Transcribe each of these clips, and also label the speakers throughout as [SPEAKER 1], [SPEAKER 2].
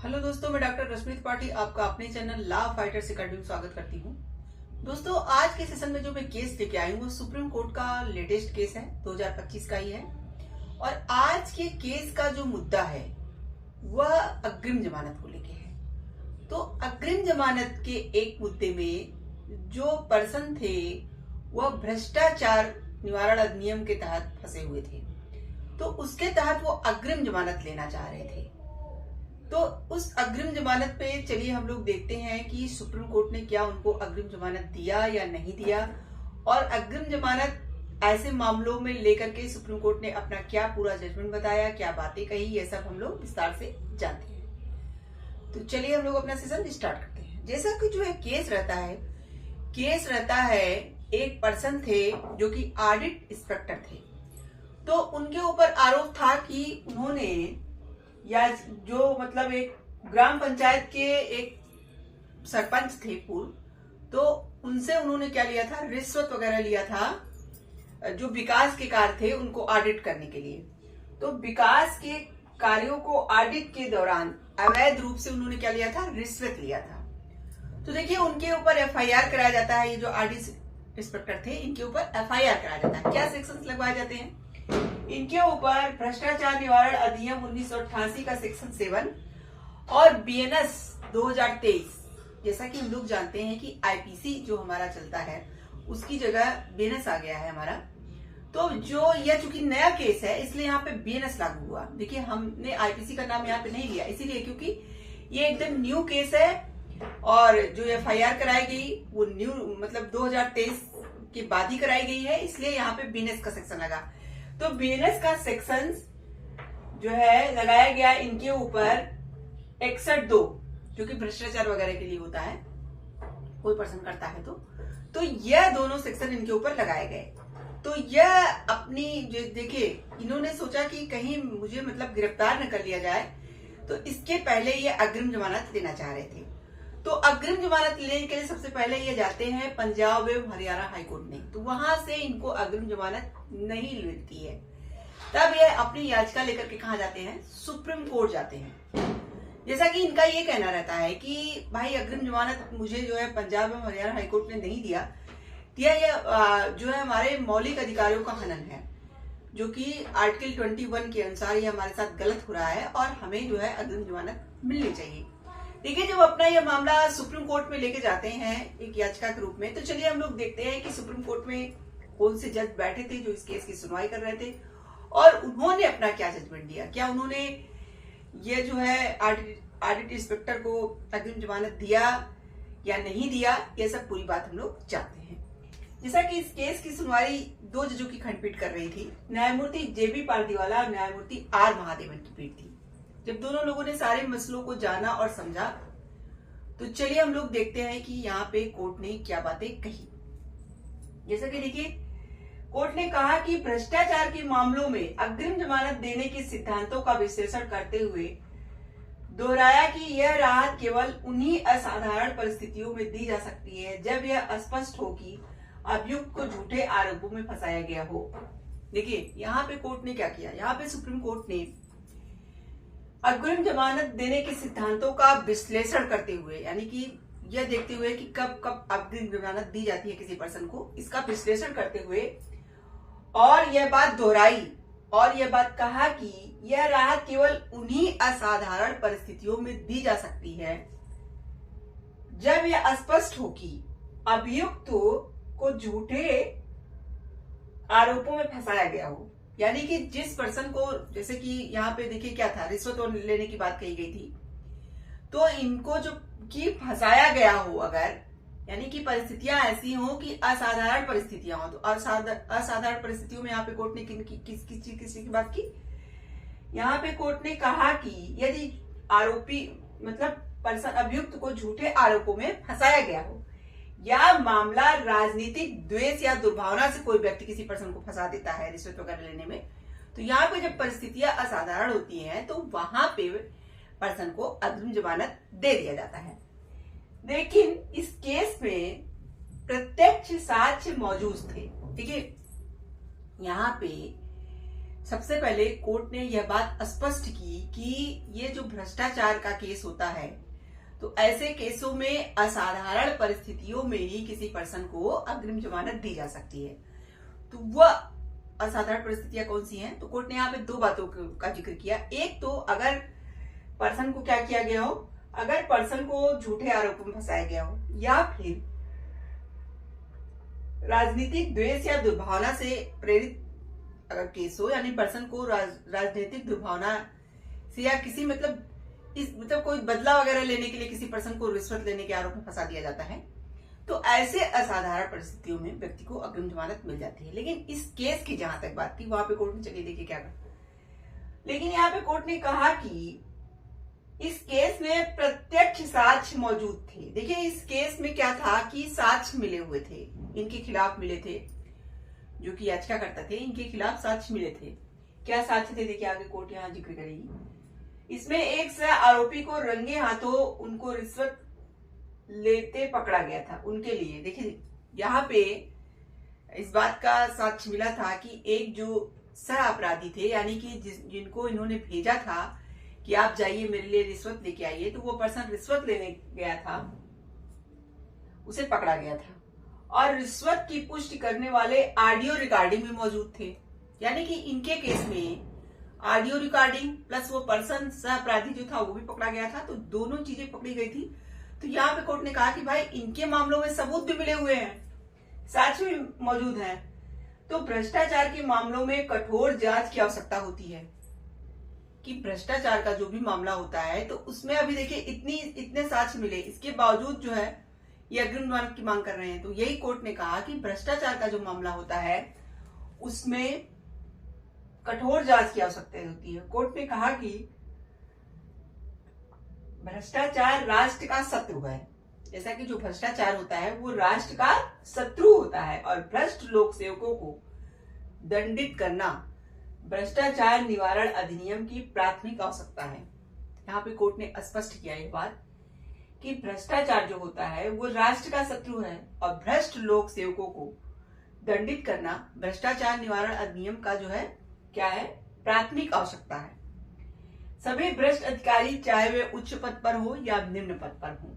[SPEAKER 1] Hello दोस्तों, मैं doctor रश्मि त्रिपाठी आपका अपने चैनल लॉ फाइटर्स अकेडमी में स्वागत करती हूँ। दोस्तों, आज के सेशन में जो मैं केस लेके आई हूँ वो सुप्रीम कोर्ट का लेटेस्ट केस है, 2025 का ही है। और आज के केस का जो मुद्दा है वह अग्रिम जमानत को लेके है। तो अग्रिम जमानत के एक मुद्दे में जो पर्सन थे वह भ्रष्टाचार निवारण अधिनियम के तहत फंसे हुए थे, तो उसके तहत वो अग्रिम जमानत लेना चाह रहे थे। तो उस अग्रिम जमानत पे चलिए हम लोग देखते हैं कि सुप्रीम कोर्ट ने क्या उनको अग्रिम जमानत दिया या नहीं दिया, और अग्रिम जमानत ऐसे मामलों में लेकर के सुप्रीम कोर्ट ने अपना क्या पूरा जजमेंट बताया, क्या बातें कही, ये सब हम लोग विस्तार से जानते हैं। तो चलिए हम लोग अपना सेशन स्टार्ट करते हैं। जैसा कि जो है केस रहता है एक पर्सन थे जो कि ऑडिट इंस्पेक्टर थे। तो उनके ऊपर आरोप था कि उन्होंने या जो मतलब एक ग्राम पंचायत के एक सरपंच थे पूर्व, तो उनसे उन्होंने क्या लिया था, रिश्वत वगैरह लिया था जो विकास के कार्य थे उनको ऑडिट करने के लिए। तो विकास के कार्यों को ऑडिट के दौरान अवैध रूप से उन्होंने क्या लिया था, रिश्वत लिया था। तो देखिए उनके ऊपर एफआईआर कराया जाता है। ये जो ऑडिट इंस्पेक्टर थे इनके ऊपर एफआईआर कराया जाता है। क्या सेक्शन लगवाए जाते हैं इनके ऊपर? भ्रष्टाचार निवारण अधिनियम 1988 का सेक्शन 7 और बीएनएस 2023। जैसा कि हम लोग जानते हैं कि आईपीसी जो हमारा चलता है उसकी जगह बीएनएस आ गया है हमारा। तो जो यह चूंकि नया केस है इसलिए यहाँ पे बीएनएस लागू हुआ। देखिए हमने आईपीसी का नाम यहाँ पे नहीं लिया इसीलिए क्योंकि ये एकदम न्यू केस है, और जो एफआईआर कराई गई वो न्यू मतलब 2023 के बाद ही कराई गई है, इसलिए यहाँ पे बीएनएस का सेक्शन लगा। तो बीएनएस का सेक्शन जो है लगाया गया इनके ऊपर 61(2) जो कि भ्रष्टाचार वगैरह के लिए होता है, कोई पर्सन करता है तो यह दोनों सेक्शन इनके ऊपर लगाए गए। तो यह अपनी देखिए इन्होंने सोचा कि कहीं मुझे मतलब गिरफ्तार न कर लिया जाए, तो इसके पहले ये अग्रिम जमानत लेना चाह रहे थे। तो अग्रिम जमानत लेने के लिए सबसे पहले ये जाते हैं पंजाब एवं हरियाणा हाईकोर्ट में, तो वहां से इनको अग्रिम जमानत नहीं मिलती है। तब ये अपनी याचिका लेकर के कहा जाते हैं, सुप्रीम कोर्ट जाते हैं। जैसा कि इनका ये कहना रहता है कि भाई अग्रिम जमानत मुझे जो है पंजाब एवं हरियाणा हाईकोर्ट ने नहीं दिया, ये जो है हमारे मौलिक अधिकारों का हनन है, जो कि आर्टिकल 21 के अनुसार ये हमारे साथ गलत हो रहा है और हमें जो है अग्रिम जमानत मिलनी चाहिए। देखिए जब अपना ये मामला सुप्रीम कोर्ट में लेके जाते हैं एक याचिका के रूप में, तो चलिए हम लोग देखते हैं कि सुप्रीम कोर्ट में कौन से जज बैठे थे जो इस केस की सुनवाई कर रहे थे और उन्होंने अपना क्या जजमेंट दिया। क्या उन्होंने ये जो है ऑडिट इंस्पेक्टर को अग्रिम जमानत दिया या नहीं दिया, ये सब पूरी बात हम लोग जानते हैं। जैसा कि इस केस की सुनवाई 2 जजों की खंडपीठ कर रही थी, न्यायमूर्ति जेबी पारदीवाला और न्यायमूर्ति आर महादेवन की पीठ थी। जब दोनों लोगों ने सारे मसलों को जाना और समझा, तो चलिए हम लोग देखते हैं कि यहाँ पे कोर्ट ने क्या बातें कही। जैसा कि देखिए कोर्ट ने कहा कि भ्रष्टाचार के मामलों में अग्रिम जमानत देने के सिद्धांतों का विश्लेषण करते हुए दोहराया कि यह राहत केवल उन्हीं असाधारण परिस्थितियों में दी जा सकती है जब यह स्पष्ट हो कि अभियुक्त को झूठे आरोपों में फंसाया गया हो। देखिए यहाँ पे कोर्ट ने क्या किया, यहाँ पे सुप्रीम कोर्ट ने अग्रिम जमानत देने के सिद्धांतों का विश्लेषण करते हुए, यानी कि यह देखते हुए कि कब कब अग्रिम जमानत दी जाती है किसी पर्सन को, इसका विश्लेषण करते हुए और यह बात दोहराई और यह बात कहा कि यह राहत केवल उन्हीं असाधारण परिस्थितियों में दी जा सकती है जब यह स्पष्ट हो कि अभियुक्त को झूठे आरोपों में फंसाया गया हो। यानी कि जिस पर्सन को, जैसे कि यहाँ पे देखिए क्या था, रिश्वत लेने की बात कही गई थी, तो इनको जो कि फंसाया गया हो अगर, यानी कि परिस्थितियां ऐसी हो कि असाधारण परिस्थितियां हो, तो असाधारण परिस्थितियों में यहाँ पे कोर्ट ने किस चीज की बात की, यहाँ पे कोर्ट ने कहा कि यदि आरोपी मतलब पर्सन अभियुक्त को झूठे आरोपों में फंसाया गया हो या मामला राजनीतिक द्वेष या दुर्भावना से कोई व्यक्ति किसी पर्सन को फंसा देता है रिश्वत वगैरह लेने में, तो यहाँ पे जब परिस्थितियां असाधारण होती हैं तो वहां पे पर्सन को अग्रिम जमानत दे दिया जाता है। लेकिन इस केस में प्रत्यक्ष साक्ष्य मौजूद थे। देखिए यहाँ पे सबसे पहले कोर्ट ने यह बात स्पष्ट की कि ये जो भ्रष्टाचार का केस होता है तो ऐसे केसों में असाधारण परिस्थितियों में ही किसी पर्सन को अग्रिम जमानत दी जा सकती है। तो वह असाधारण परिस्थितियां कौन सी हैं? तो कोर्ट ने यहाँ पे दो बातों का जिक्र किया। एक तो अगर पर्सन को क्या किया गया हो, अगर पर्सन को झूठे आरोपों में फंसाया गया हो या फिर राजनीतिक द्वेष या दुर्भावना से प्रेरित अगर केस हो, यानी पर्सन को राजनीतिक दुर्भावना से या किसी मतलब कोई बदला वगैरह लेने के लिए किसी पर्सन को रिश्वत लेने के आरोप में फंसा दिया जाता है, तो ऐसे असाधारण परिस्थितियों में व्यक्ति को अग्रिम जमानत मिल जाती है। लेकिन इस केस की जहां तक बात थी वहां पे कोर्ट ने चलिए देखिए क्या कहा। लेकिन यहाँ पे कोर्ट ने कहा कि इस केस में प्रत्यक्ष साक्ष्य मौजूद थे। देखिए इस केस में क्या था कि साक्ष्य मिले हुए थे, इनके खिलाफ मिले थे, जो कि याचिकाकर्ता थे इनके खिलाफ साक्ष्य मिले थे। क्या साक्ष्य थे देखिए आगे कोर्ट यहाँ जिक्र करेगी। इसमें एक सह आरोपी को रंगे हाथों उनको रिश्वत लेते पकड़ा गया था। उनके लिए देखिए यहाँ पे इस बात का साक्ष्य मिला था कि एक जो सह अपराधी थे, यानी कि जिनको इन्होंने भेजा था कि आप जाइए मेरे लिए रिश्वत लेके आइए, तो वो पर्सन रिश्वत लेने गया था, उसे पकड़ा गया था और रिश्वत की पुष्टि करने वाले ऑडियो रिकॉर्डिंग भी मौजूद थे। यानी कि इनके केस में ऑडियो रिकॉर्डिंग प्लस वो पर्सन सह अपराधी जो था वो भी पकड़ा गया था, तो दोनों चीजें पकड़ी गई थी। तो यहाँ पे कोर्ट ने कहा कि भाई इनके मामलों में सबूत भी मिले हुए हैं, साक्ष्य भी मौजूद हैं, तो भ्रष्टाचार के मामलों में कठोर जांच की आवश्यकता होती है। कि भ्रष्टाचार का जो भी मामला होता है तो उसमें अभी देखिए इतने साक्ष्य मिले, इसके बावजूद जो है ये अग्रिम जमानत की मांग कर रहे हैं। तो यही कोर्ट ने कहा कि भ्रष्टाचार का जो मामला होता है उसमें कठोर जांच की आवश्यकता होती है। कोर्ट ने कहा कि भ्रष्टाचार राष्ट्र का शत्रु है। जैसा कि जो भ्रष्टाचार होता है वो राष्ट्र का शत्रु होता है और भ्रष्ट लोक सेवकों को दंडित करना भ्रष्टाचार निवारण अधिनियम की प्राथमिक आवश्यकता है। यहाँ पे कोर्ट ने स्पष्ट किया ये बात कि भ्रष्टाचार जो होता है वो राष्ट्र का शत्रु है और भ्रष्ट लोक सेवकों को दंडित करना भ्रष्टाचार निवारण अधिनियम का जो है क्या है, प्राथमिक आवश्यकता है। सभी भ्रष्ट अधिकारी चाहे वे उच्च पद पर हो या निम्न पद पर हो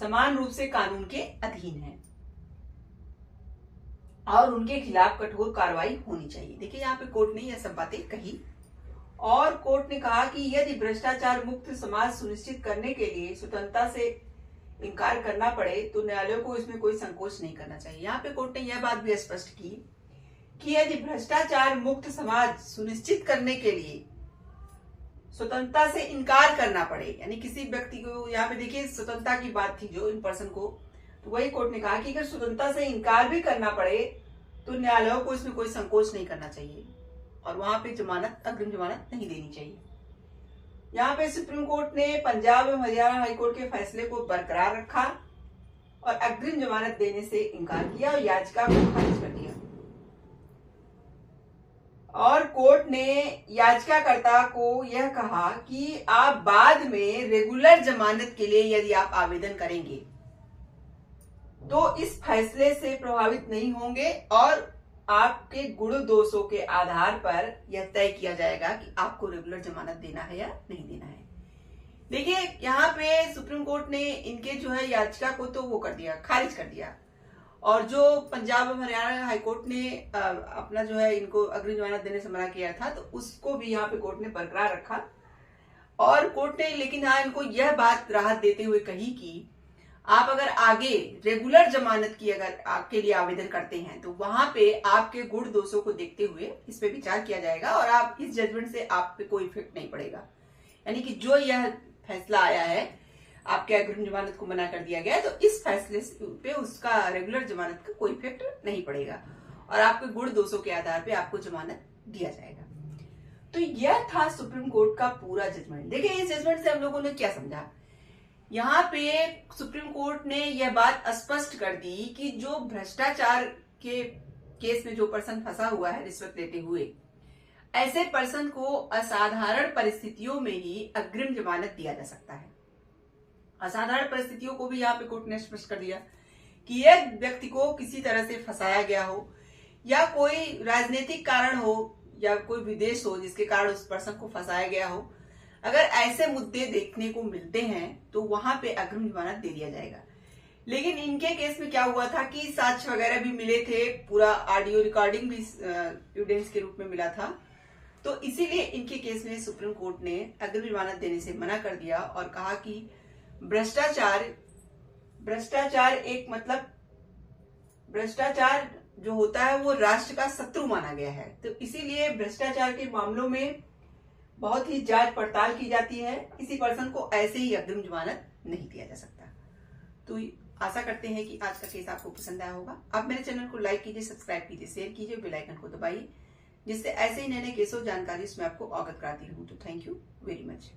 [SPEAKER 1] समान रूप से कानून के अधीन है और उनके खिलाफ कठोर कार्रवाई होनी चाहिए। देखिए यहाँ पे कोर्ट ने यह सब बातें कही और कोर्ट ने कहा कि यदि भ्रष्टाचार मुक्त समाज सुनिश्चित करने के लिए स्वतंत्रता से इनकार करना पड़े तो न्यायालयों को इसमें कोई संकोच नहीं करना चाहिए। यहाँ पे कोर्ट ने यह बात भी स्पष्ट की कि यदि भ्रष्टाचार मुक्त समाज सुनिश्चित करने के लिए स्वतंत्रता से इनकार करना पड़े, यानी किसी व्यक्ति को, यहाँ पे देखिए स्वतंत्रता की बात थी जो इन पर्सन को, तो वही कोर्ट ने कहा कि अगर स्वतंत्रता से इनकार भी करना पड़े तो न्यायालयों को इसमें कोई संकोच नहीं करना चाहिए और वहां पे अग्रिम जमानत नहीं देनी चाहिए। यहाँ पे सुप्रीम कोर्ट ने पंजाब एवं हरियाणा हाईकोर्ट के फैसले को बरकरार रखा और अग्रिम जमानत देने से इनकार किया और याचिका को खारिज कर दिया। और कोर्ट ने याचिकाकर्ता को यह कहा कि आप बाद में रेगुलर जमानत के लिए यदि आप आवेदन करेंगे तो इस फैसले से प्रभावित नहीं होंगे और आपके गुण दोषों के आधार पर यह तय किया जाएगा कि आपको रेगुलर जमानत देना है या नहीं देना है। देखिए यहाँ पे सुप्रीम कोर्ट ने इनके जो है याचिका को तो वो कर दिया, खारिज कर दिया और जो पंजाब और हरियाणा हाईकोर्ट ने अपना जो है इनको अग्रिम जमानत देने से मना किया था तो उसको भी यहाँ पे कोर्ट ने बरकरार रखा और कोर्ट ने लेकिन हाँ इनको यह बात राहत देते हुए कही कि आप अगर आगे रेगुलर जमानत की अगर आपके लिए आवेदन करते हैं तो वहां पे आपके गुण दोषों को देखते हुए इस पे विचार किया जाएगा और आप इस जजमेंट से आप पे कोई इफेक्ट नहीं पड़ेगा। यानी कि जो यह फैसला आया है आपके अग्रिम जमानत को मना कर दिया गया है तो इस फैसले पे उसका रेगुलर जमानत का कोई इफेक्ट नहीं पड़ेगा और आपके गुण दोषों के आधार पे आपको जमानत दिया जाएगा। तो यह था सुप्रीम कोर्ट का पूरा जजमेंट। देखिए इस जजमेंट से हम लोगों ने क्या समझा, यहाँ पे सुप्रीम कोर्ट ने यह बात स्पष्ट कर दी कि जो भ्रष्टाचार के केस में जो पर्सन फंसा हुआ है रिश्वत लेते हुए, ऐसे पर्सन को असाधारण परिस्थितियों में ही अग्रिम जमानत दिया जा सकता है। असाधारण परिस्थितियों को भी यहाँ पे कोर्ट ने स्पष्ट कर दिया कि यह व्यक्ति को किसी तरह से फंसाया गया हो या कोई राजनीतिक कारण हो या कोई विदेश हो जिसके कारण उस पर्सन को फंसाया गया हो, अगर ऐसे मुद्दे देखने को मिलते हैं तो वहां पे अग्रिम जमानत दे दिया जाएगा। लेकिन इनके केस में क्या हुआ था कि साक्ष्य वगैरह भी मिले थे, पूरा ऑडियो रिकॉर्डिंग भी एविडेंस के रूप में मिला था, तो इसीलिए इनके केस में सुप्रीम कोर्ट ने अग्रिम जमानत देने से मना कर दिया और कहा कि भ्रष्टाचार जो होता है वो राष्ट्र का शत्रु माना गया है। तो इसीलिए भ्रष्टाचार के मामलों में बहुत ही जांच पड़ताल की जाती है, किसी पर्सन को ऐसे ही अग्रिम जमानत नहीं दिया जा सकता। तो आशा करते हैं कि आज का केस आपको पसंद आया होगा। आप मेरे चैनल को लाइक कीजिए, सब्सक्राइब कीजिए, शेयर कीजिए, बेल आइकन को दबाइए, जिससे ऐसे ही नए नए केसों जानकारी इसमें आपको अवगत कराती रहूं। तो थैंक यू वेरी मच।